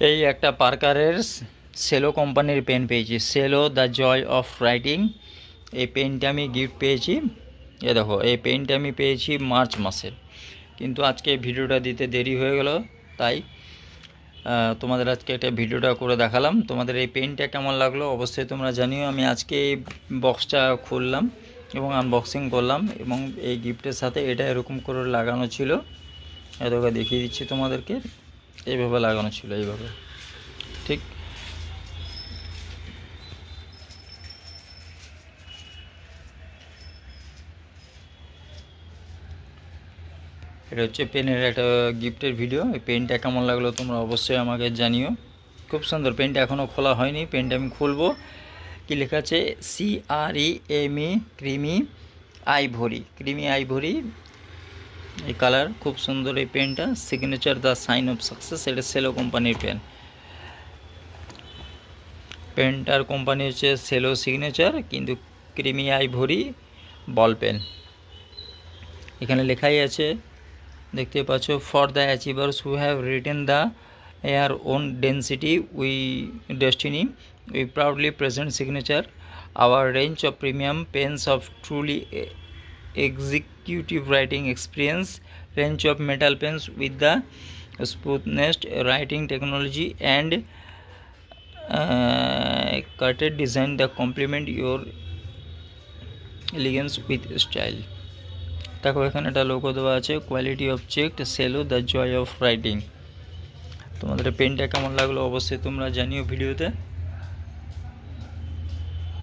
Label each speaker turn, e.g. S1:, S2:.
S1: এই একটা পার্কারের সেলো কোম্পানির পেন পেয়েছি, Cello the joy of writing. এই পেনটা আমি গিফট পেয়েছি। এ দেখো, এই পেনটা আমি পেয়েছি মার্চ মাসে, কিন্তু আজকে ভিডিওটা দিতে দেরি হয়ে গেল, তাই তোমাদের আজকে একটা ভিডিওটা করে দেখালাম। তোমাদের এই পেনটা কেমন লাগলো অবশ্যই তোমরা জানিও। আমি আজকে এই বক্সটা খুললাম এবং আনবক্সিং করলাম, এবং এই গিফটের সাথে এটা এরকম করে লাগানো ছিল। এটাকে দেখিয়ে দিচ্ছি তোমাদেরকে, এইভাবে লাগানো ছিল, এইভাবে ঠিক। এটা হচ্ছে পেনের একটা গিফটের ভিডিও। এই পেনটা কেমন লাগলো তোমরা অবশ্যই আমাকে জানিও। খুব সুন্দর পেনটা, এখনও খোলা হয়নি। পেনটা আমি খুলবো। কি লেখা আছে? CREME, creamy ivory, creamy ivory এই কালার, খুব সুন্দর এই পেনটা। Signature the sign of success, এটা সেলো কোম্পানির পেন। পেনটার কোম্পানি হচ্ছে সেলো সিগনেচার, কিন্তু ক্রিমি আইভরি বল পেন। এখানে লেখাই আছে, দেখতে পাচ্ছ, for the achievers who have written their own density we destiny we proudly present signature our range of premium pens of truly executive writing experience, range of metal pens with the smoothness writing technology and cutted design that complement your elegance with style। দেখো এখানে একটা logo দেওয়া আছে, quality of checked, Cello the joy of writing. তোমাদের পেনটা কেমন লাগলো অবশ্যই তোমরা জানিও ভিডিওতে।